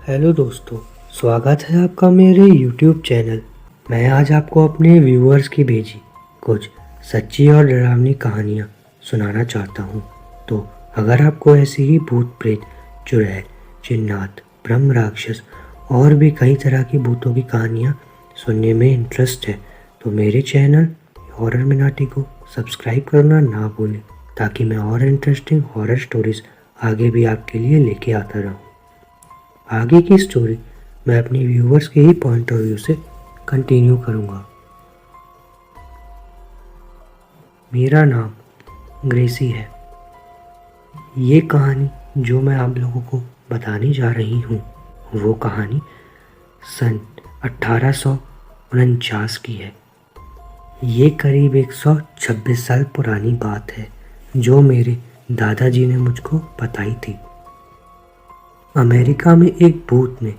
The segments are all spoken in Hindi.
हेलो दोस्तों, स्वागत है आपका मेरे YouTube चैनल। मैं आज आपको अपने व्यूअर्स की भेजी कुछ सच्ची और डरावनी कहानियाँ सुनाना चाहता हूँ। तो अगर आपको ऐसी ही भूत प्रेत, चुड़ैल, जिन्नात, ब्रह्म राक्षस और भी कई तरह की भूतों की कहानियाँ सुनने में इंटरेस्ट है तो मेरे चैनल हॉरर मिनाटी को सब्सक्राइब करना ना भूलें, ताकि मैं और इंटरेस्टिंग हॉरर स्टोरीज आगे भी आपके लिए लेके आता रहूँ। आगे की स्टोरी मैं अपने व्यूअर्स के ही पॉइंट ऑफ व्यू से कंटिन्यू करूँगा। मेरा नाम ग्रेसी है। ये कहानी जो मैं आप लोगों को बताने जा रही हूँ वो कहानी सन 1849 की है। ये करीब 126 साल पुरानी बात है जो मेरे दादाजी ने मुझको बताई थी। अमेरिका में एक भूत ने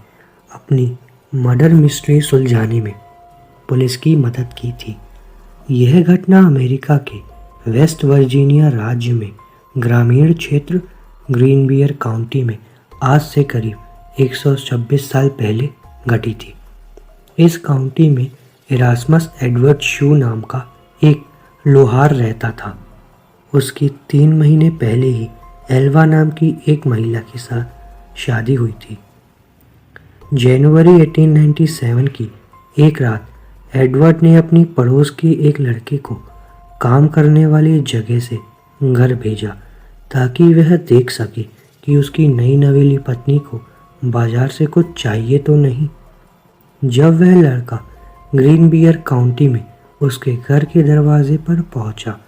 अपनी मर्डर मिस्ट्री सुलझाने में पुलिस की मदद की थी। यह घटना अमेरिका के वेस्ट वर्जीनिया राज्य में ग्रामीण क्षेत्र ग्रीनबियर काउंटी में आज से करीब 126 साल पहले घटी थी। इस काउंटी में इरास्मस एडवर्ड शू नाम का एक लोहार रहता था। उसकी 3 महीने पहले ही एल्वा नाम की एक महिला के साथ शादी हुई थी। जनवरी 1897 की एक रात एडवर्ड ने अपनी पड़ोस के एक लड़के को काम करने वाली जगह से घर भेजा ताकि वह देख सके कि उसकी नई नवेली पत्नी को बाजार से कुछ चाहिए तो नहीं। जब वह लड़का ग्रीनबियर काउंटी में उसके घर के दरवाजे पर पहुंचा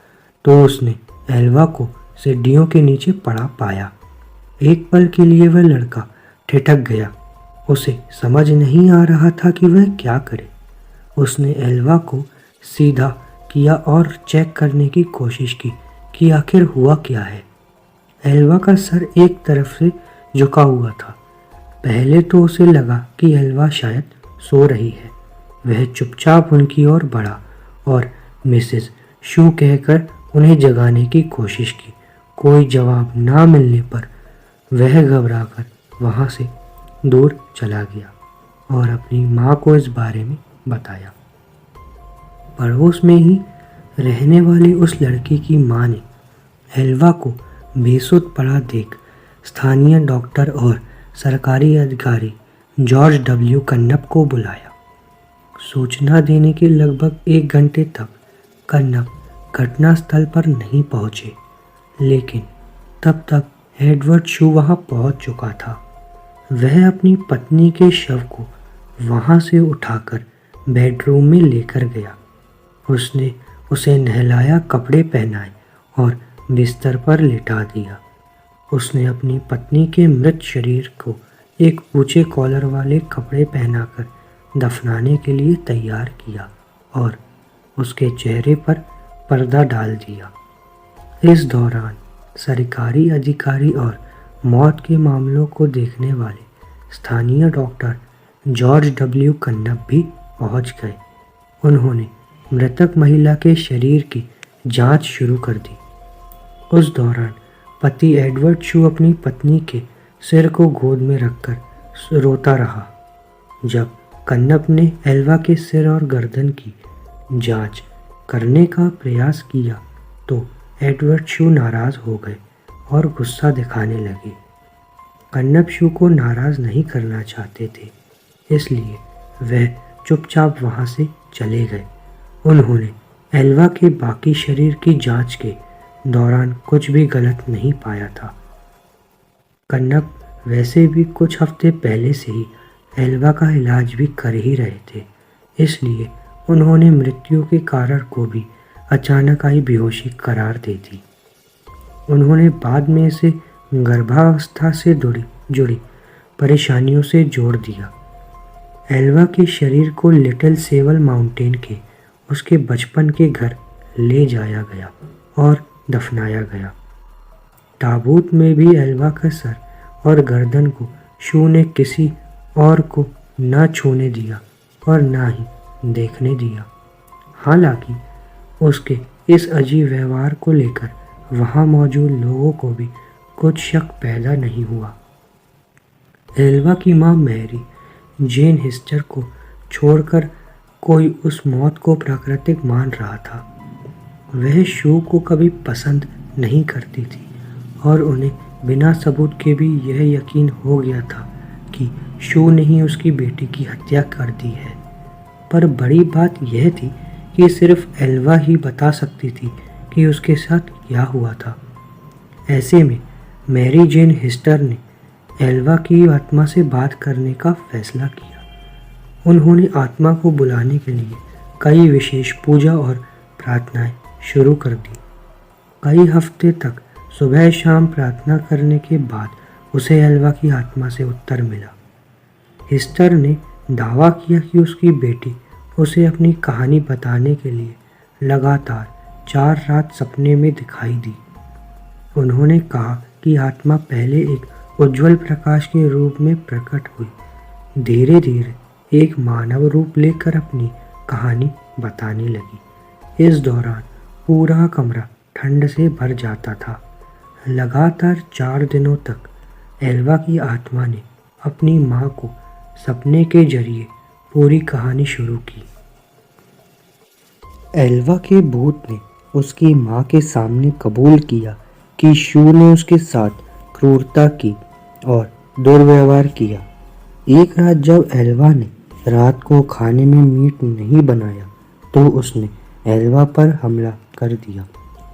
तो उसने एल्वा को सीढ़ियों के नीचे पड़ा पाया। एक पल के लिए वह लड़का ठिठक गया। उसे समझ नहीं आ रहा था कि वह क्या करे। उसने एल्वा को सीधा किया और चेक करने की कोशिश की कि आखिर हुआ क्या है। एल्वा का सर एक तरफ से झुका हुआ था। पहले तो उसे लगा कि एल्वा शायद सो रही है। वह चुपचाप उनकी ओर बढ़ा और मिसेस शू कहकर उन्हें जगाने की कोशिश की। कोई जवाब ना मिलने पर वह घबराकर वहाँ से दूर चला गया और अपनी माँ को इस बारे में बताया। पड़ोस में ही रहने वाली उस लड़की की माँ ने एल्वा को बेसुध पड़ा देख स्थानीय डॉक्टर और सरकारी अधिकारी जॉर्ज डब्ल्यू कन्नप को बुलाया। सूचना देने के लगभग 1 घंटे तक कन्नप घटनास्थल पर नहीं पहुँचे, लेकिन तब तक एडवर्ड शू वहाँ पहुँच चुका था। वह अपनी पत्नी के शव को वहाँ से उठाकर बेडरूम में लेकर गया। उसने उसे नहलाया, कपड़े पहनाए और बिस्तर पर लिटा दिया। उसने अपनी पत्नी के मृत शरीर को एक ऊंचे कॉलर वाले कपड़े पहनाकर दफनाने के लिए तैयार किया और उसके चेहरे पर पर्दा डाल दिया। इस दौरान सरकारी अधिकारी और मौत के मामलों को देखने वाले स्थानीय डॉक्टर जॉर्ज डब्ल्यू कन्नप भी पहुंच गए। उन्होंने मृतक महिला के शरीर की जांच शुरू कर दी। उस दौरान पति एडवर्ड शू अपनी पत्नी के सिर को गोद में रखकर रोता रहा। जब कन्नप ने एल्वा के सिर और गर्दन की जांच करने का प्रयास किया तो एडवर्ड शू नाराज़ हो गए और गुस्सा दिखाने लगे। कन्नप शू को नाराज़ नहीं करना चाहते थे, इसलिए वह चुपचाप वहाँ से चले गए। उन्होंने एल्वा के बाकी शरीर की जांच के दौरान कुछ भी गलत नहीं पाया था। कन्नप वैसे भी कुछ हफ्ते पहले से ही एल्वा का इलाज भी कर ही रहे थे, इसलिए उन्होंने मृत्यु के कारण को भी अचानक आई बेहोशी करार दे दी। उन्होंने बाद में इसे गर्भावस्था से जुड़ी परेशानियों से जोड़ दिया। एल्वा के शरीर को लिटिल सेवल माउंटेन के उसके बचपन के घर ले जाया गया और दफनाया गया। ताबूत में भी एल्वा का सर और गर्दन को शू ने किसी और को न छूने दिया और ना ही देखने दिया। हालांकि उसके इस अजीब व्यवहार को लेकर वहाँ मौजूद लोगों को भी कुछ शक पैदा नहीं हुआ। एल्वा की माँ मैरी जेन हिस्टर को छोड़कर कोई उस मौत को प्राकृतिक मान रहा था। वह शो को कभी पसंद नहीं करती थी और उन्हें बिना सबूत के भी यह यकीन हो गया था कि शो ने ही उसकी बेटी की हत्या कर दी है। पर बड़ी बात यह थी कि सिर्फ एल्वा ही बता सकती थी कि उसके साथ क्या हुआ था। ऐसे में मैरी जेन हिस्टर ने एल्वा की आत्मा से बात करने का फैसला किया। उन्होंने आत्मा को बुलाने के लिए कई विशेष पूजा और प्रार्थनाएं शुरू कर दी। कई हफ्ते तक सुबह शाम प्रार्थना करने के बाद उसे एल्वा की आत्मा से उत्तर मिला। हिस्टर ने दावा किया कि उसकी बेटी उसे अपनी कहानी बताने के लिए लगातार 4 रात सपने में दिखाई दी। उन्होंने कहा कि आत्मा पहले एक उज्जवल प्रकाश के रूप में प्रकट हुई, धीरे धीरे एक मानव रूप लेकर अपनी कहानी बताने लगी। इस दौरान पूरा कमरा ठंड से भर जाता था। लगातार 4 दिनों तक एल्वा की आत्मा ने अपनी माँ को सपने के जरिए पूरी कहानी शुरू की। एल्वा के भूत ने उसकी माँ के सामने कबूल किया कि शू ने उसके साथ क्रूरता की और दुर्व्यवहार किया। एक रात जब एल्वा ने रात को खाने में मीट नहीं बनाया तो उसने एल्वा पर हमला कर दिया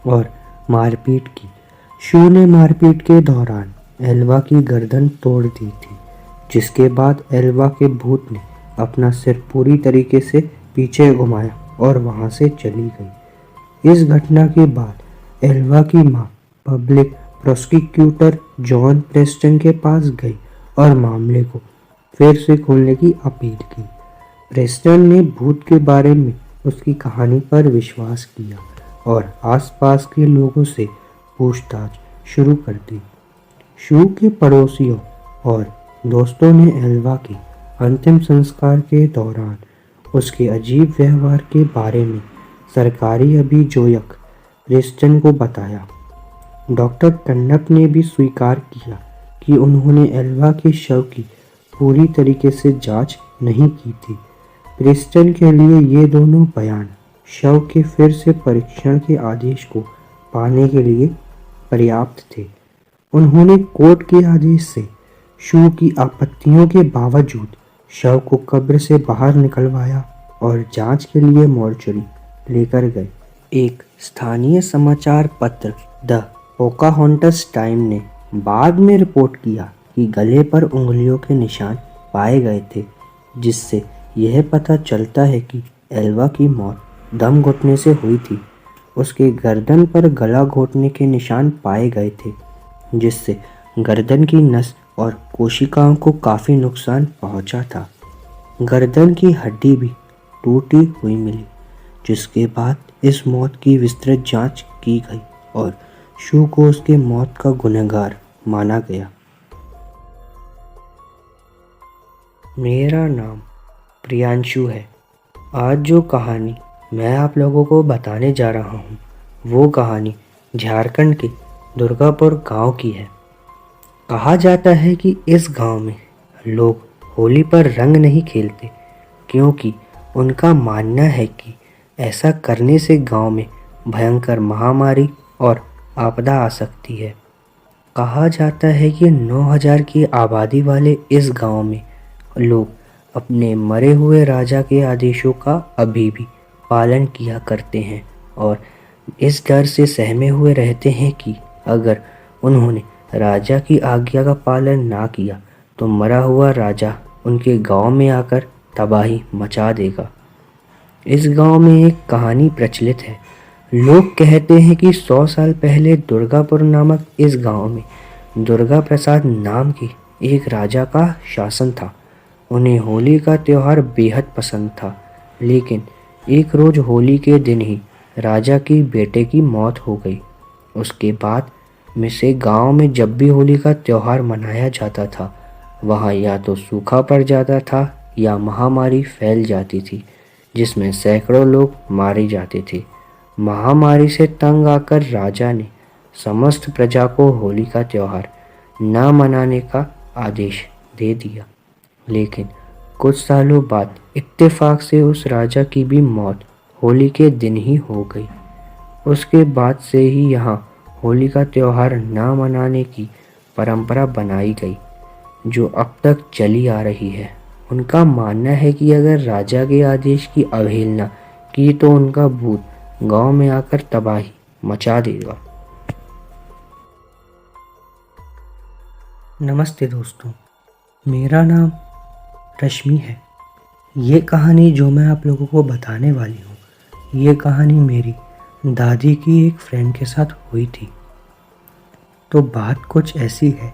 और मारपीट की। शू ने मारपीट के दौरान एल्वा की गर्दन तोड़ दी थी, जिसके बाद एल्वा के भूत ने अपना सिर पूरी तरीके से पीछे घुमाया और वहां से चली गई। इस घटना के बाद एल्वा की माँ पब्लिक प्रोसिक्यूटर जॉन प्रेस्टन के पास गई और मामले को फिर से खोलने की अपील की। प्रेस्टन ने भूत के बारे में उसकी कहानी पर विश्वास किया और आसपास के लोगों से पूछताछ शुरू कर दी। शू के पड़ोसियों और दोस्तों ने एल्वा के अंतिम संस्कार के दौरान उसके अजीब व्यवहार के बारे में सरकारी अभियोजक प्रेस्टन को बताया। डॉक्टर टन्नप ने भी स्वीकार किया कि उन्होंने एल्वा के शव की पूरी तरीके से जांच नहीं की थी। प्रेस्टन के लिए ये दोनों बयान शव के फिर से परीक्षण के आदेश को पाने के लिए पर्याप्त थे। उन्होंने कोर्ट के आदेश से शू की आपत्तियों के बावजूद शव को कब्र से बाहर निकलवाया और जांच के लिए मोर्चरी लेकर गए। एक स्थानीय समाचार पत्र द पोकाहोंटस टाइम ने बाद में रिपोर्ट किया कि गले पर उंगलियों के निशान पाए गए थे, जिससे यह पता चलता है कि एल्वा की मौत दम घुटने से हुई थी। उसके गर्दन पर गला घोटने के निशान पाए गए थे, जिससे गर्दन की नस और कोशिकाओं को काफ़ी नुकसान पहुंचा था। गर्दन की हड्डी भी टूटी हुई मिली, जिसके बाद इस मौत की विस्तृत जांच की गई और शू को उसके मौत का गुनहगार माना गया। मेरा नाम प्रियांशु है। आज जो कहानी मैं आप लोगों को बताने जा रहा हूँ वो कहानी झारखंड के दुर्गापुर गांव की है। कहा जाता है कि इस गांव में लोग होली पर रंग नहीं खेलते, क्योंकि उनका मानना है कि ऐसा करने से गांव में भयंकर महामारी और आपदा आ सकती है। कहा जाता है कि 9000 की आबादी वाले इस गांव में लोग अपने मरे हुए राजा के आदेशों का अभी भी पालन किया करते हैं और इस डर से सहमे हुए रहते हैं कि अगर उन्होंने राजा की आज्ञा का पालन ना किया तो मरा हुआ राजा उनके गांव में आकर तबाही मचा देगा। इस गांव में एक कहानी प्रचलित है। लोग कहते हैं कि 100 साल पहले दुर्गापुर नामक इस गांव में दुर्गा प्रसाद नाम के एक राजा का शासन था। उन्हें होली का त्यौहार बेहद पसंद था, लेकिन एक रोज़ होली के दिन ही राजा की बेटे की मौत हो गई। उसके बाद में से गांव में जब भी होली का त्यौहार मनाया जाता था, वहाँ या तो सूखा पड़ जाता था या महामारी फैल जाती थी, जिसमें सैकड़ों लोग मारे जाते थे। महामारी से तंग आकर राजा ने समस्त प्रजा को होली का त्यौहार न मनाने का आदेश दे दिया। लेकिन कुछ सालों बाद इत्तेफाक से उस राजा की भी मौत होली के दिन ही हो गई। उसके बाद से ही यहाँ होली का त्यौहार ना मनाने की परंपरा बनाई गई, जो अब तक चली आ रही है। उनका मानना है कि अगर राजा के आदेश की अवहेलना की तो उनका भूत गांव में आकर तबाही मचा देगा। नमस्ते दोस्तों, मेरा नाम रश्मि है। ये कहानी जो मैं आप लोगों को बताने वाली हूँ, ये कहानी मेरी दादी की एक फ्रेंड के साथ हुई थी। तो बात कुछ ऐसी है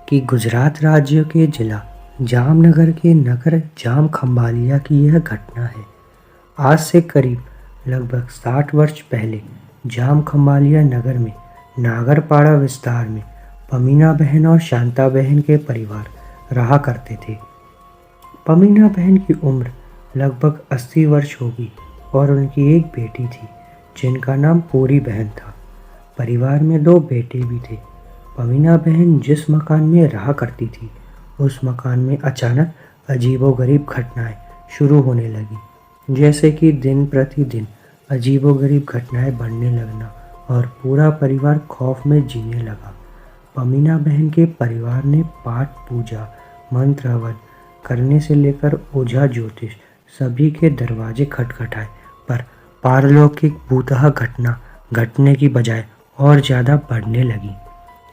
कि गुजरात राज्य के जिला जामनगर के नगर जाम खंबालिया की यह घटना है। आज से करीब लगभग 60 वर्ष पहले जाम खंबालिया नगर में नागरपाड़ा विस्तार में पमीना बहन और शांता बहन के परिवार रहा करते थे। पमीना बहन की उम्र लगभग 80 वर्ष होगी और उनकी एक बेटी थी जिनका नाम पूरी बहन था। परिवार में 2 बेटे भी थे। पमीना बहन जिस मकान में रहा करती थी, उस मकान में अचानक अजीबोगरीब घटनाएं शुरू होने लगी, जैसे कि दिन प्रतिदिन अजीबोगरीब घटनाएं बढ़ने लगना और पूरा परिवार खौफ में जीने लगा। पमीना बहन के परिवार ने पाठ पूजा, मंत्र हवन करने से लेकर ओझा ज्योतिष सभी के दरवाजे खटखटाए, पर पारलौकिक भूतहा घटना घटने की बजाय और ज़्यादा बढ़ने लगी।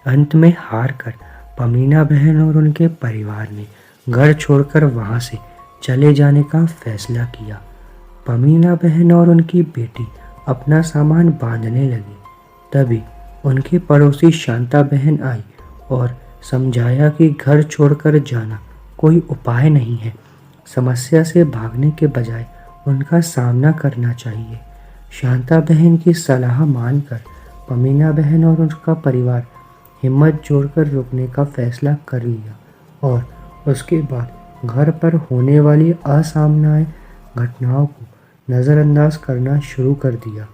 अंत में हार कर पमीना बहन और उनके परिवार ने घर छोड़कर वहां से चले जाने का फैसला किया। पमीना बहन और उनकी बेटी अपना सामान बांधने लगी। तभी उनके पड़ोसी शांता बहन आई और समझाया कि घर छोड़कर जाना कोई उपाय नहीं है, समस्या से भागने के बजाय उनका सामना करना चाहिए। शांता बहन की सलाह मानकर पमीना बहन और उनका परिवार हिम्मत जोड़कर रुकने का फैसला कर लिया और उसके बाद घर पर होने वाली असामान्य घटनाओं को नज़रअंदाज करना शुरू कर दिया।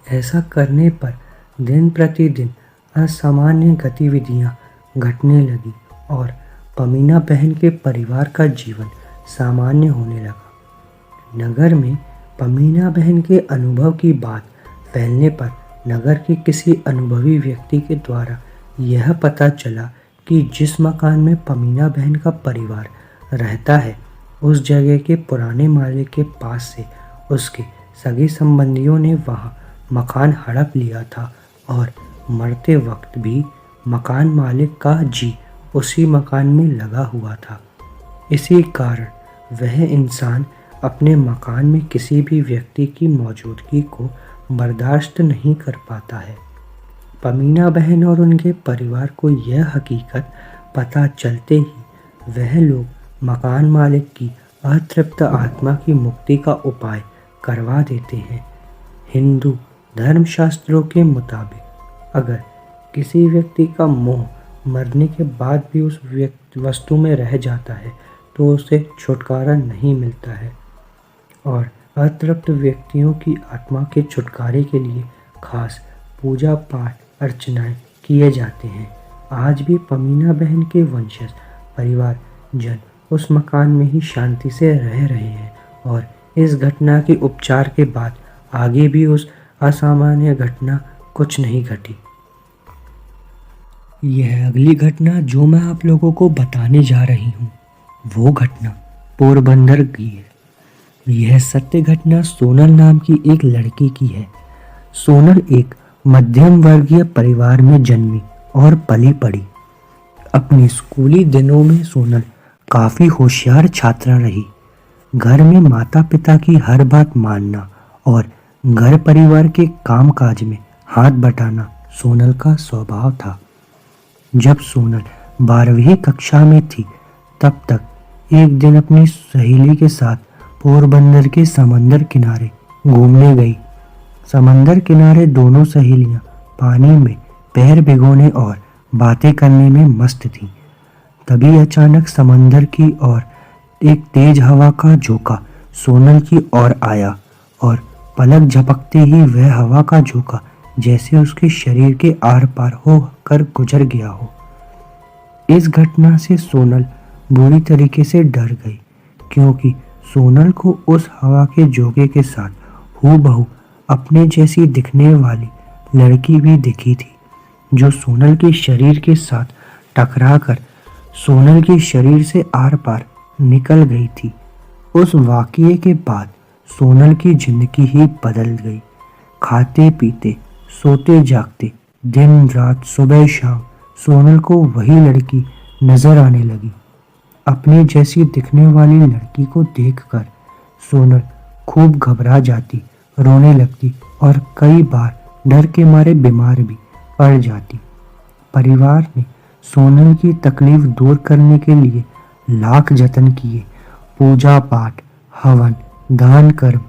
ऐसा करने पर दिन प्रतिदिन असामान्य गतिविधियां घटने लगी और पमीना बहन के परिवार का जीवन सामान्य होने लगा। नगर में पमीना बहन के अनुभव की बात फैलने पर नगर के किसी अनुभवी व्यक्ति के द्वारा यह पता चला कि जिस मकान में पमीना बहन का परिवार रहता है, उस जगह के पुराने मालिक के पास से उसके सगे संबंधियों ने वहां मकान हड़प लिया था और मरते वक्त भी मकान मालिक का जी उसी मकान में लगा हुआ था। इसी कारण वह इंसान अपने मकान में किसी भी व्यक्ति की मौजूदगी को बर्दाश्त नहीं कर पाता है। पमीना बहन और उनके परिवार को यह हकीकत पता चलते ही वह लोग मकान मालिक की अतृप्त आत्मा की मुक्ति का उपाय करवा देते हैं। हिंदू धर्मशास्त्रों के मुताबिक अगर किसी व्यक्ति का मोह मरने के बाद भी उस वस्तु में रह जाता है तो उसे छुटकारा नहीं मिलता है और अतृप्त व्यक्तियों की आत्मा के छुटकारे के लिए खास पूजा पाठ अर्चनाएं किए जाते हैं। आज भी पमीना बहन के वंशज परिवार जन उस मकान में ही शांति से रह रहे हैं और इस घटना के उपचार के बाद आगे भी उस असामान्य घटना कुछ नहीं घटी। यह अगली घटना जो मैं आप लोगों को बताने जा रही हूँ, वो घटना पोरबंदर की है। यह सत्य घटना सोनल नाम की एक लड़की की है। सोनल एक मध्यम वर्गीय परिवार में जन्मी और पली पड़ी। अपने स्कूली दिनों में सोनल काफ़ी होशियार छात्रा रही। घर में माता पिता की हर बात मानना और घर परिवार के कामकाज में हाथ बटाना सोनल का स्वभाव था। जब सोनल 12वीं कक्षा में थी तब तक एक दिन अपनी सहेली के साथ पोरबंदर के समंदर किनारे घूमने गई। समंदर किनारे दोनों सहेलियां पानी में पैर भिगोने और बातें करने में मस्त थीं। तभी अचानक समंदर की ओर एक तेज हवा का झोंका सोनल की ओर आया और पलक झपकते ही वह हवा का झोंका जैसे उसके शरीर के आर पार होकर गुजर गया हो। इस घटना से सोनल बुरी तरीके से डर गई, क्योंकि सोनल को उस हवा के झोंके के साथ हूबहू अपने जैसी दिखने वाली लड़की भी दिखी थी, जो सोनल के शरीर के साथ टकराकर सोनल के शरीर से आर पार निकल गई थी। उस वाकये के बाद सोनल की जिंदगी ही बदल गई। खाते पीते, सोते जागते, दिन रात, सुबह शाम सोनल को वही लड़की नजर आने लगी। अपने जैसी दिखने वाली लड़की को देखकर सोनल खूब घबरा जाती, रोने लगती और कई बार डर के मारे बीमार भी पड़ जाती। परिवार ने सोनल की तकलीफ दूर करने के लिए लाख जतन किए, पूजा पाठ, हवन, दान कर्म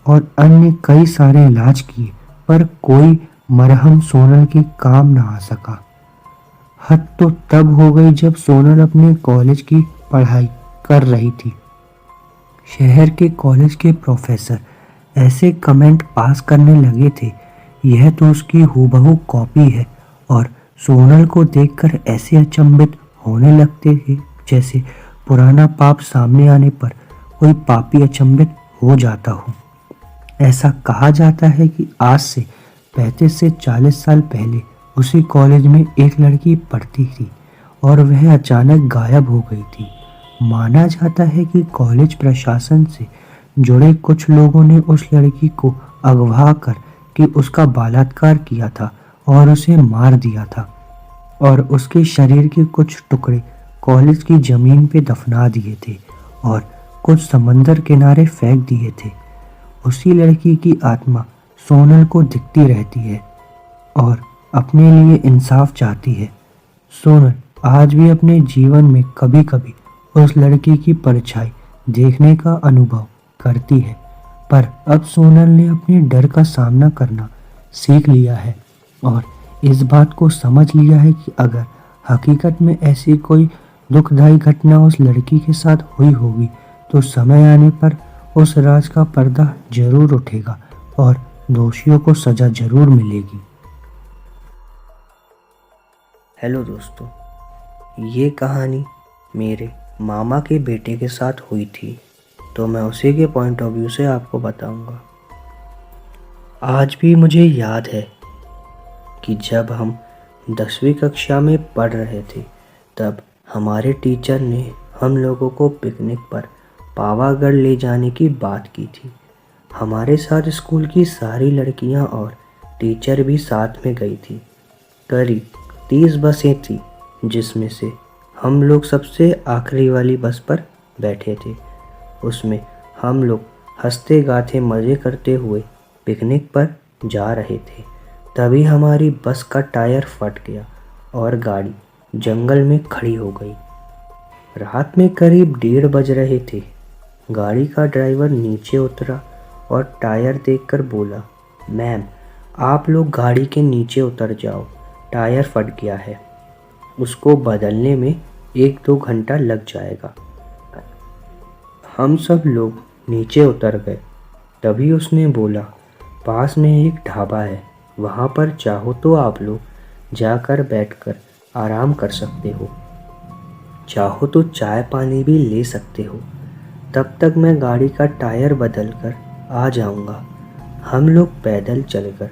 और अन्य कई सारे इलाज किए, पर कोई मरहम सोनल के काम न आ सका। हद तो तब हो गई जब सोनल अपने कॉलेज की पढ़ाई कर रही थी। शहर के कॉलेज के प्रोफेसर ऐसे कमेंट पास करने लगे थे, यह तो उसकी हूबहू कॉपी है, और सोनल को देखकर ऐसे अचंभित होने लगते थे जैसे पुराना पाप सामने आने पर कोई पापी अचंभित हो जाता हो। ऐसा कहा जाता है कि आज से 35 से 40 साल पहले उसी कॉलेज में एक लड़की पढ़ती थी और वह अचानक गायब हो गई थी। माना जाता है कि कॉलेज प्रशासन से जुड़े कुछ लोगों ने उस लड़की को अगवा कर कि उसका बलात्कार किया था और उसे मार दिया था, और उसके शरीर के कुछ टुकड़े कॉलेज की जमीन पे दफना दिए थे और कुछ समंदर किनारे फेंक दिए थे। उसी लड़की की आत्मा सोनल को दिखती रहती है और अपने लिए इंसाफ चाहती है। सोनल आज भी अपने जीवन में कभी कभी उस लड़की की परछाई देखने का अनुभव करती है, पर अब सोनल ने अपने डर का सामना करना सीख लिया है और इस बात को समझ लिया है कि अगर हकीकत में ऐसी कोई दुखदायी घटना उस लड़की के साथ हुई होगी तो समय आने पर उस राज का पर्दा जरूर उठेगा और दोषियों को सजा जरूर मिलेगी। हेलो दोस्तों, ये कहानी मेरे मामा के बेटे के साथ हुई थी, तो मैं उसी के पॉइंट ऑफ व्यू से आपको बताऊंगा। आज भी मुझे याद है कि जब हम 10वीं कक्षा में पढ़ रहे थे तब हमारे टीचर ने हम लोगों को पिकनिक पर पावागढ़ ले जाने की बात की थी। हमारे साथ स्कूल की सारी लड़कियां और टीचर भी साथ में गई थी। करीब 30 बसें थी, जिसमें से हम लोग सबसे आखिरी वाली बस पर बैठे थे। उसमें हम लोग हंसते गाते मज़े करते हुए पिकनिक पर जा रहे थे। तभी हमारी बस का टायर फट गया और गाड़ी जंगल में खड़ी हो गई। रात में करीब 1:30 बज रहे थे। गाड़ी का ड्राइवर नीचे उतरा और टायर देखकर बोला, मैम आप लोग गाड़ी के नीचे उतर जाओ, टायर फट गया है, उसको बदलने में 1-2 घंटा लग जाएगा। हम सब लोग नीचे उतर गए। तभी उसने बोला, पास में एक ढाबा है, वहाँ पर चाहो तो आप लोग जाकर बैठकर आराम कर सकते हो, चाहो तो चाय पानी भी ले सकते हो, तब तक मैं गाड़ी का टायर बदल कर आ जाऊँगा। हम लोग पैदल चलकर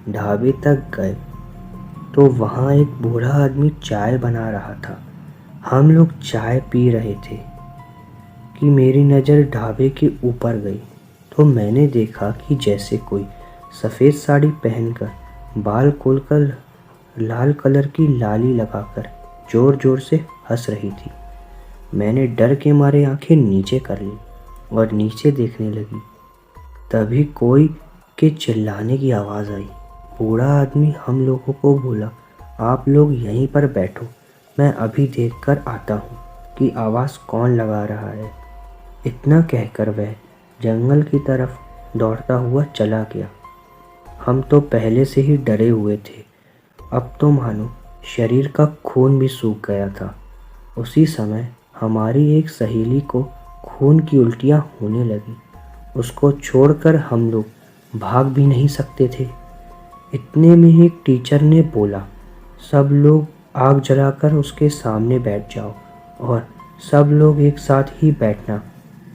ढाबे तक गए तो वहाँ एक बूढ़ा आदमी चाय बना रहा था। हम लोग चाय पी रहे थे कि मेरी नज़र ढाबे के ऊपर गई तो मैंने देखा कि जैसे कोई सफ़ेद साड़ी पहनकर, बाल खोलकर, लाल कलर की लाली लगाकर ज़ोर ज़ोर से हंस रही थी। मैंने डर के मारे आंखें नीचे कर ली और नीचे देखने लगी। तभी कोई के चिल्लाने की आवाज़ आई। बूढ़ा आदमी हम लोगों को बोला, आप लोग यहीं पर बैठो, मैं अभी देखकर आता हूँ कि आवाज़ कौन लगा रहा है। इतना कहकर वह जंगल की तरफ दौड़ता हुआ चला गया। हम तो पहले से ही डरे हुए थे, अब तो मानो शरीर का खून भी सूख गया था। उसी समय हमारी एक सहेली को खून की उल्टियाँ होने लगी। उसको छोड़कर हम लोग भाग भी नहीं सकते थे। इतने में एक टीचर ने बोला, सब लोग आग जलाकर उसके सामने बैठ जाओ और सब लोग एक साथ ही बैठना,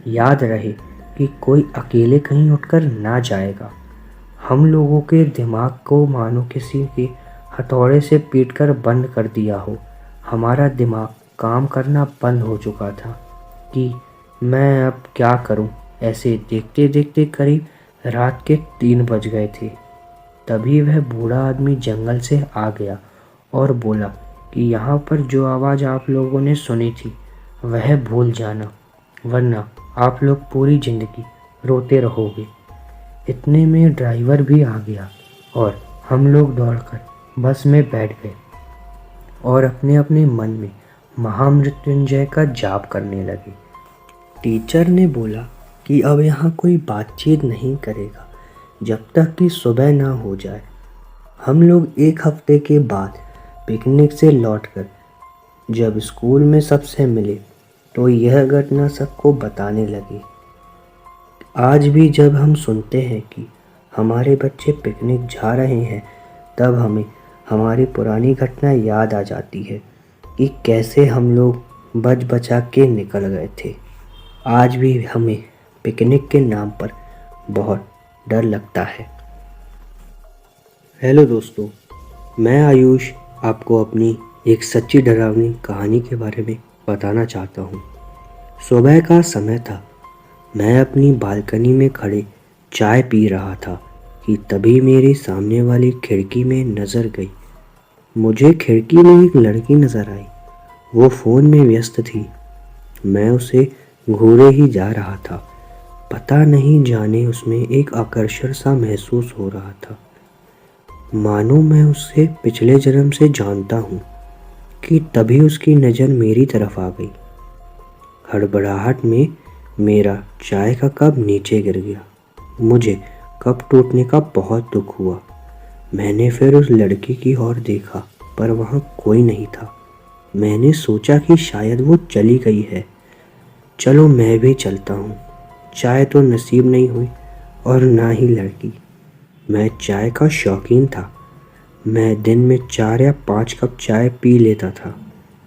याद रहे कि कोई अकेले कहीं उठकर ना जाएगा। हम लोगों के दिमाग को मानो किसी के हथौड़े से पीटकर बंद कर दिया हो। हमारा दिमाग काम करना बंद हो चुका था कि मैं अब क्या करूं। ऐसे देखते देखते करीब रात के 3 बज गए थे। तभी वह बूढ़ा आदमी जंगल से आ गया और बोला कि यहाँ पर जो आवाज़ आप लोगों ने सुनी थी वह भूल जाना, वरना आप लोग पूरी ज़िंदगी रोते रहोगे। इतने में ड्राइवर भी आ गया और हम लोग दौड़कर बस में बैठ गए और अपने अपने मन में महामृत्युंजय का जाप करने लगे। टीचर ने बोला कि अब यहाँ कोई बातचीत नहीं करेगा जब तक कि सुबह ना हो जाए। हम लोग एक हफ्ते के बाद पिकनिक से लौटकर जब स्कूल में सबसे मिले तो यह घटना सबको बताने लगे। आज भी जब हम सुनते हैं कि हमारे बच्चे पिकनिक जा रहे हैं, तब हमें हमारी पुरानी घटना याद आ जाती है कि कैसे हम लोग बच बचा के निकल गए थे। आज भी हमें पिकनिक के नाम पर बहुत डर लगता है। हेलो दोस्तों, मैं आयुष आपको अपनी एक सच्ची डरावनी कहानी के बारे में बताना चाहता हूँ। सुबह का समय था। मैं अपनी बालकनी में खड़े चाय पी रहा था कि तभी मेरे सामने वाली खिड़की में नज़र गई। मुझे खिड़की में एक लड़की नज़र आई। वो फ़ोन में व्यस्त थी। मैं उसे घूरे ही जा रहा था। पता नहीं जाने उसमें एक आकर्षण सा महसूस हो रहा था, मानो मैं उससे पिछले जन्म से जानता हूँ। कि तभी उसकी नज़र मेरी तरफ आ गई। हड़बड़ाहट में मेरा चाय का कप नीचे गिर गया। मुझे कप टूटने का बहुत दुख हुआ। मैंने फिर उस लड़की की ओर देखा, पर वहाँ कोई नहीं था। मैंने सोचा कि शायद वो चली गई है। चलो मैं भी चलता हूँ। चाय तो नसीब नहीं हुई और ना ही लड़की। मैं चाय का शौकीन था। मैं दिन में 4 या 5 कप चाय पी लेता था।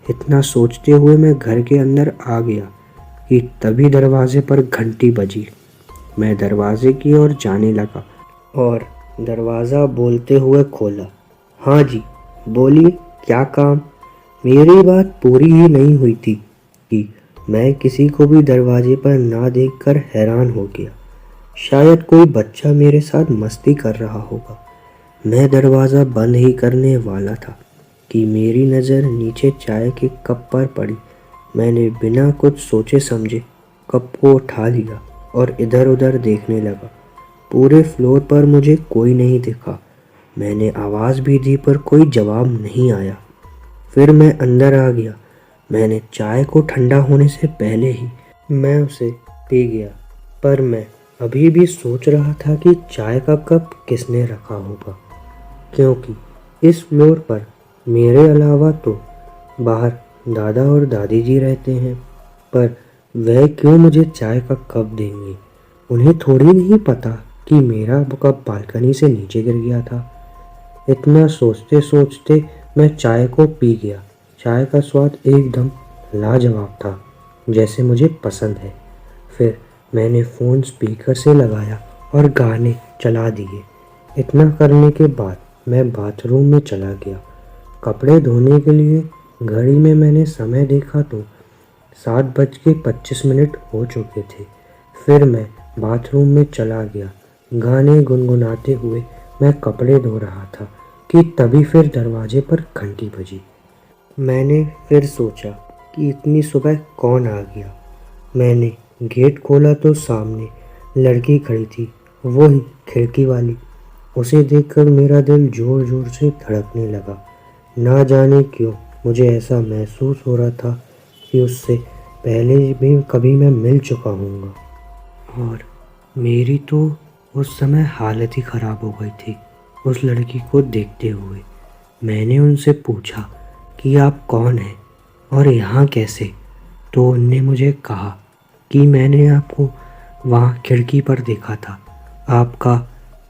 इतना सोचते हुए मैं घर के अंदर आ गया कि तभी दरवाजे पर घंटी बजी। मैं दरवाजे की ओर जाने लगा और दरवाज़ा बोलते हुए खोला। हाँ जी, बोलिए, क्या काम? मेरी बात पूरी ही नहीं हुई थी कि मैं किसी को भी दरवाजे पर ना देखकर हैरान हो गया। शायद कोई बच्चा मेरे साथ मस्ती कर रहा होगा। मैं दरवाज़ा बंद ही करने वाला था कि मेरी नज़र नीचे चाय के कप पर पड़ी। मैंने बिना कुछ सोचे समझे कप को उठा लिया और इधर उधर देखने लगा। पूरे फ्लोर पर मुझे कोई नहीं दिखा। मैंने आवाज़ भी दी पर कोई जवाब नहीं आया। फिर मैं अंदर आ गया। मैंने चाय को ठंडा होने से पहले ही मैं उसे पी गया, पर मैं अभी भी सोच रहा था कि चाय का कप किसने रखा होगा, क्योंकि इस फ्लोर पर मेरे अलावा तो बाहर दादा और दादी जी रहते हैं। पर वह क्यों मुझे चाय का कप देंगे? उन्हें थोड़ी नहीं पता कि मेरा कप बालकनी से नीचे गिर गया था। इतना सोचते सोचते मैं चाय को पी गया। चाय का स्वाद एकदम लाजवाब था, जैसे मुझे पसंद है। फिर मैंने फ़ोन स्पीकर से लगाया और गाने चला दिए। इतना करने के बाद मैं बाथरूम में चला गया। कपड़े धोने के लिए घड़ी में मैंने समय देखा तो 7:25 हो चुके थे। फिर मैं बाथरूम में चला गया। गाने गुनगुनाते हुए मैं कपड़े धो रहा था कि तभी फिर दरवाजे पर घंटी बजी। मैंने फिर सोचा कि इतनी सुबह कौन आ गया। मैंने गेट खोला तो सामने लड़की खड़ी थी, वो ही खिड़की वाली। उसे देखकर मेरा दिल ज़ोर ज़ोर से धड़कने लगा। ना जाने क्यों मुझे ऐसा महसूस हो रहा था कि उससे पहले भी कभी मैं मिल चुका हूँगा। और मेरी तो उस समय हालत ही ख़राब हो गई थी उस लड़की को देखते हुए। मैंने उनसे पूछा कि आप कौन हैं और यहाँ कैसे? तो उनने मुझे कहा कि मैंने आपको वहाँ खिड़की पर देखा था। आपका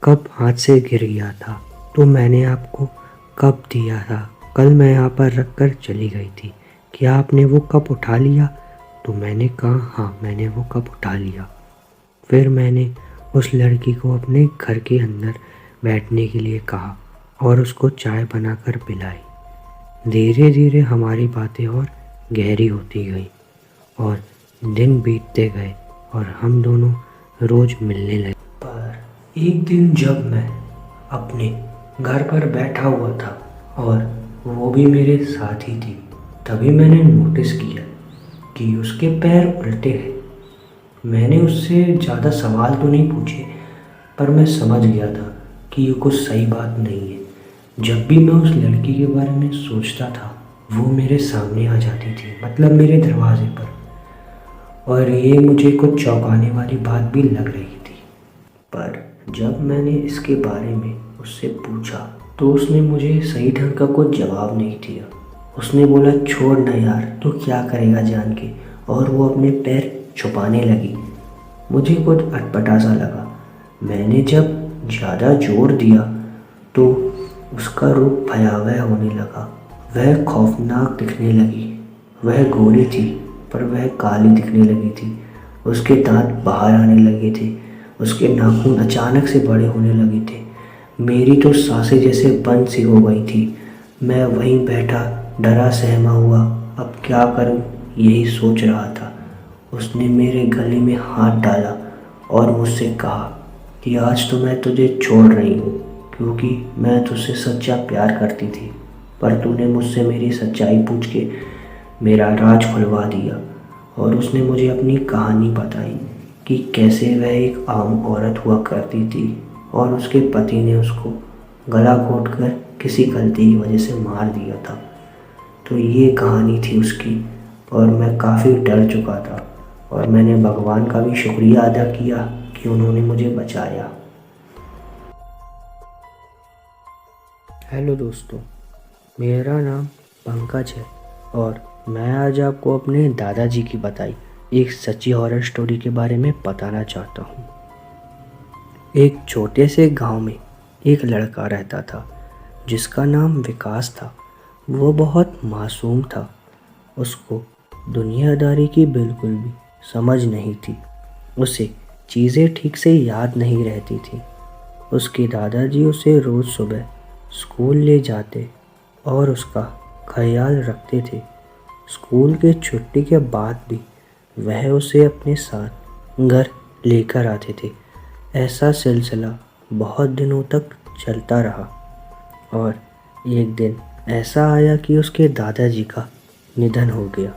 कप हाथ से गिर गया था तो मैंने आपको कप दिया था। कल मैं यहाँ पर रख कर चली गई थी। क्या आपने वो कप उठा लिया? तो मैंने कहा हाँ, मैंने वो कप उठा लिया। फिर मैंने उस लड़की को अपने घर के अंदर बैठने के लिए कहा और उसको चाय बनाकर पिलाई। धीरे धीरे हमारी बातें और गहरी होती गई और दिन बीतते गए और हम दोनों रोज़ मिलने लगे। पर एक दिन जब मैं अपने घर पर बैठा हुआ था और वो भी मेरे साथ ही थी, तभी मैंने नोटिस किया कि उसके पैर उल्टे हैं। मैंने उससे ज़्यादा सवाल तो नहीं पूछे, पर मैं समझ गया था कि ये कुछ सही बात नहीं है। जब भी मैं उस लड़की के बारे में सोचता था, वो मेरे सामने आ जाती थी, मतलब मेरे दरवाजे पर, और ये मुझे कुछ चौंकाने वाली बात भी लग रही थी। पर जब मैंने इसके बारे में उससे पूछा तो उसने मुझे सही ढंग का कोई जवाब नहीं दिया। उसने बोला छोड़ ना यार, तू क्या करेगा जान के, और वो अपने पैर छुपाने लगी। मुझे कुछ अटपटा सा लगा। मैंने जब ज़्यादा जोर दिया तो उसका रूप भयावह होने लगा। वह खौफनाक दिखने लगी। वह गोरी थी पर वह काली दिखने लगी थी। उसके दांत बाहर आने लगे थे। उसके नाखून अचानक से बड़े होने लगे थे। मेरी तो सांसें जैसे बंद सी हो गई थी। मैं वहीं बैठा डरा सहमा हुआ, अब क्या करूं, यही सोच रहा था। उसने मेरे गले में हाथ डाला और मुझसे कहा कि आज तो मैं तुझे छोड़ रही हूँ, क्योंकि मैं तुझसे सच्चा प्यार करती थी, पर तूने मुझसे मेरी सच्चाई पूछ के मेरा राज खुलवा दिया। और उसने मुझे अपनी कहानी बताई कि कैसे वह एक आम औरत हुआ करती थी और उसके पति ने उसको गला घोंटकर किसी गलती की वजह से मार दिया था। तो ये कहानी थी उसकी, और मैं काफ़ी डर चुका था और मैंने भगवान का भी शुक्रिया अदा किया कि उन्होंने मुझे बचाया। हेलो दोस्तों, मेरा नाम पंकज है और मैं आज आपको अपने दादाजी की बताई एक सच्ची हॉरर स्टोरी के बारे में बताना चाहता हूँ। एक छोटे से गांव में एक लड़का रहता था जिसका नाम विकास था। वो बहुत मासूम था। उसको दुनियादारी की बिल्कुल भी समझ नहीं थी। उसे चीज़ें ठीक से याद नहीं रहती थी। उसके दादाजी उसे रोज़ सुबह स्कूल ले जाते और उसका ख्याल रखते थे। स्कूल के छुट्टी के बाद भी वह उसे अपने साथ घर लेकर आते थे। ऐसा सिलसिला बहुत दिनों तक चलता रहा और एक दिन ऐसा आया कि उसके दादाजी का निधन हो गया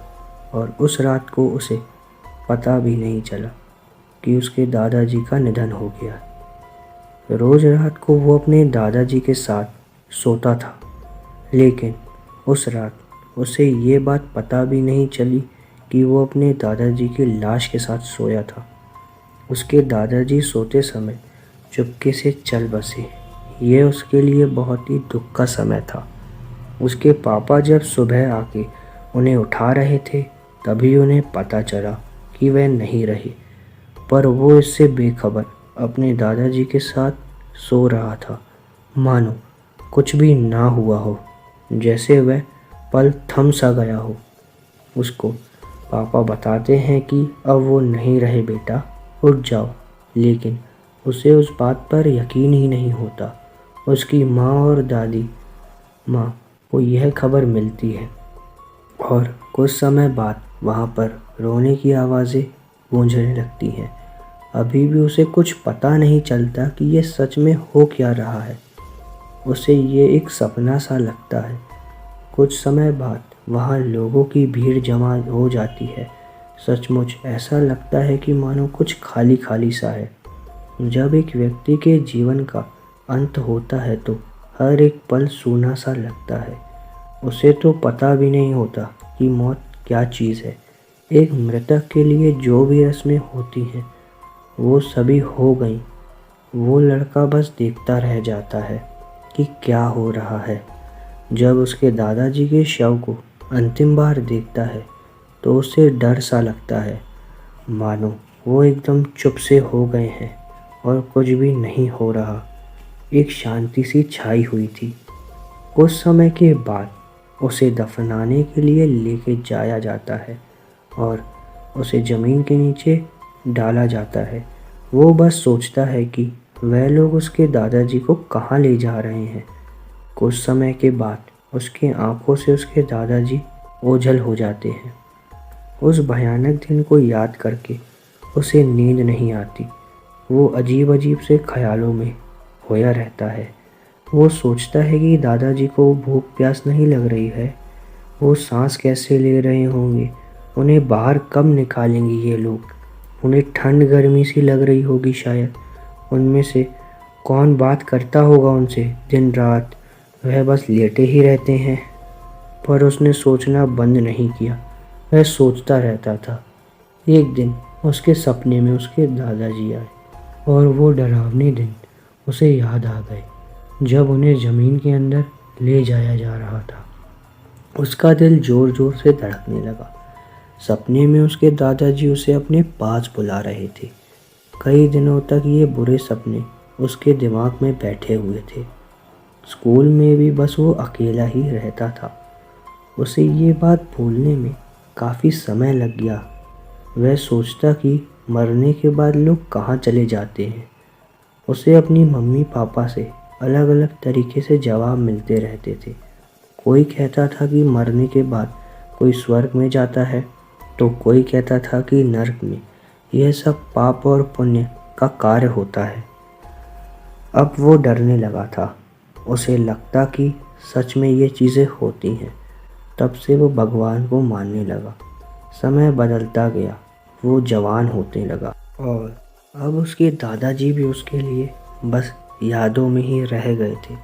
और उस रात को उसे पता भी नहीं चला कि उसके दादाजी का निधन हो गया। रोज़ रात को वो अपने दादाजी के साथ सोता था, लेकिन उस रात उसे ये बात पता भी नहीं चली कि वो अपने दादाजी की लाश के साथ सोया था। उसके दादाजी सोते समय चुपके से चल बसे। ये उसके लिए बहुत ही दुख का समय था। उसके पापा जब सुबह आके उन्हें उठा रहे थे, तभी उन्हें पता चला कि वह नहीं रहे, पर वो इससे बेखबर अपने दादाजी के साथ सो रहा था, मानो कुछ भी ना हुआ हो, जैसे वह पल थम सा गया हो। उसको पापा बताते हैं कि अब वो नहीं रहे बेटा, उठ जाओ, लेकिन उसे उस बात पर यकीन ही नहीं होता। उसकी माँ और दादी माँ को यह खबर मिलती है और कुछ समय बाद वहाँ पर रोने की आवाज़ें गूंजने लगती हैं। अभी भी उसे कुछ पता नहीं चलता कि ये सच में हो क्या रहा है। उसे ये एक सपना सा लगता है। कुछ समय बाद वहाँ लोगों की भीड़ जमा हो जाती है। सचमुच ऐसा लगता है कि मानो कुछ खाली खाली सा है। जब एक व्यक्ति के जीवन का अंत होता है तो हर एक पल सूना सा लगता है। उसे तो पता भी नहीं होता कि मौत क्या चीज़ है। एक मृतक के लिए जो भी रस्में होती हैं वो सभी हो गई। वो लड़का बस देखता रह जाता है कि क्या हो रहा है। जब उसके दादाजी के शव को अंतिम बार देखता है तो उसे डर सा लगता है, मानो वो एकदम चुप से हो गए हैं और कुछ भी नहीं हो रहा। एक शांति सी छाई हुई थी। कुछ समय के बाद उसे दफनाने के लिए लेके जाया जाता है और उसे ज़मीन के नीचे डाला जाता है। वो बस सोचता है कि वह लोग उसके दादाजी को कहाँ ले जा रहे हैं। कुछ समय के बाद उसकी आंखों से उसके दादाजी ओझल हो जाते हैं। उस भयानक दिन को याद करके उसे नींद नहीं आती। वो अजीब अजीब से ख्यालों में खोया रहता है। वो सोचता है कि दादाजी को भूख प्यास नहीं लग रही है, वो सांस कैसे ले रहे होंगे, उन्हें बाहर कब निकालेंगे ये लोग, उन्हें ठंड गर्मी सी लग रही होगी शायद, उनमें से कौन बात करता होगा उनसे दिन रात, वह बस लेटे ही रहते हैं। पर उसने सोचना बंद नहीं किया, वह सोचता रहता था। एक दिन उसके सपने में उसके दादाजी आए और वो डरावने दिन उसे याद आ गए जब उन्हें ज़मीन के अंदर ले जाया जा रहा था। उसका दिल ज़ोर ज़ोर से धड़कने लगा। सपने में उसके दादाजी उसे अपने पास बुला रहे थे। कई दिनों तक ये बुरे सपने उसके दिमाग में बैठे हुए थे। स्कूल में भी बस वो अकेला ही रहता था। उसे ये बात भूलने में काफ़ी समय लग गया। वह सोचता कि मरने के बाद लोग कहाँ चले जाते हैं। उसे अपनी मम्मी पापा से अलग अलग तरीके से जवाब मिलते रहते थे। कोई कहता था कि मरने के बाद कोई स्वर्ग में जाता है, तो कोई कहता था कि नरक में। यह सब पाप और पुण्य का कार्य होता है। अब वो डरने लगा था। उसे लगता कि सच में ये चीज़ें होती हैं। तब से वो भगवान को मानने लगा। समय बदलता गया, वो जवान होने लगा और अब उसके दादाजी भी उसके लिए बस यादों में ही रह गए थे।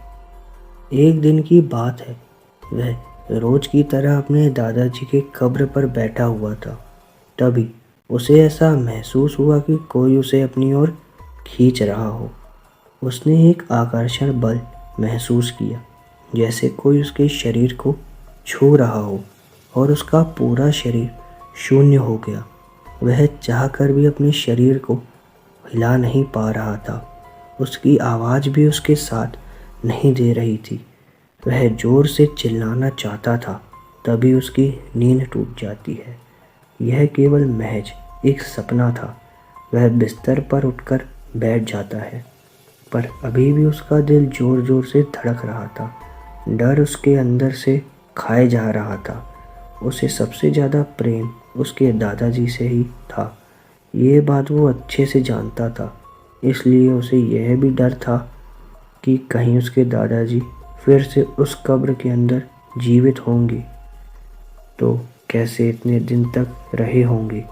एक दिन की बात है, वह रोज की तरह अपने दादाजी के कब्र पर बैठा हुआ था। तभी उसे ऐसा महसूस हुआ कि कोई उसे अपनी ओर खींच रहा हो। उसने एक आकर्षण बल महसूस किया, जैसे कोई उसके शरीर को छू रहा हो और उसका पूरा शरीर शून्य हो गया। वह चाहकर भी अपने शरीर को हिला नहीं पा रहा था। उसकी आवाज़ भी उसके साथ नहीं दे रही थी। वह ज़ोर से चिल्लाना चाहता था, तभी उसकी नींद टूट जाती है। यह केवल महज एक सपना था। वह बिस्तर पर उठकर बैठ जाता है, पर अभी भी उसका दिल ज़ोर ज़ोर से धड़क रहा था। डर उसके अंदर से खाए जा रहा था। उसे सबसे ज़्यादा प्रेम उसके दादाजी से ही था। ये बात वो अच्छे से जानता था। इसलिए उसे यह भी डर था कि कहीं उसके दादाजी फिर से उस कब्र के अंदर जीवित होंगे तो कैसे इतने दिन तक रहे होंगे।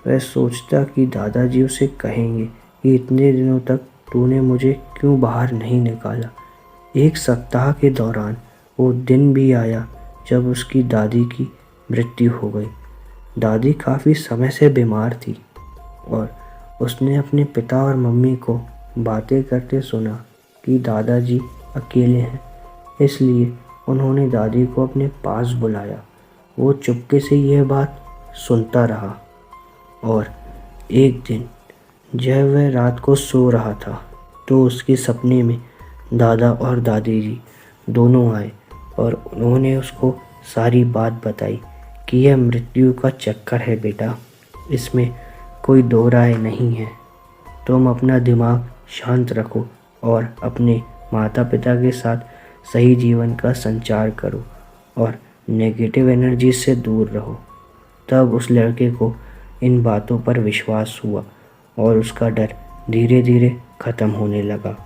वह सोचता कि दादाजी उसे कहेंगे कि इतने दिनों तक तूने मुझे क्यों बाहर नहीं निकाला। एक सप्ताह के दौरान वो दिन भी आया जब उसकी दादी की मृत्यु हो गई। दादी काफ़ी समय से बीमार थी और उसने अपने पिता और मम्मी को बातें करते सुना कि दादाजी अकेले हैं। इसलिए उन्होंने दादी को अपने पास बुलाया। वो चुपके से यह बात सुनता रहा और एक दिन जब वह रात को सो रहा था तो उसके सपने में दादा और दादी जी दोनों आए और उन्होंने उसको सारी बात बताई कि यह मृत्यु का चक्कर है बेटा, इसमें कोई दो राय नहीं है। तुम अपना दिमाग शांत रखो और अपने माता पिता के साथ सही जीवन का संचार करो और नेगेटिव एनर्जी से दूर रहो। तब उस लड़के को इन बातों पर विश्वास हुआ और उसका डर धीरे धीरे ख़त्म होने लगा।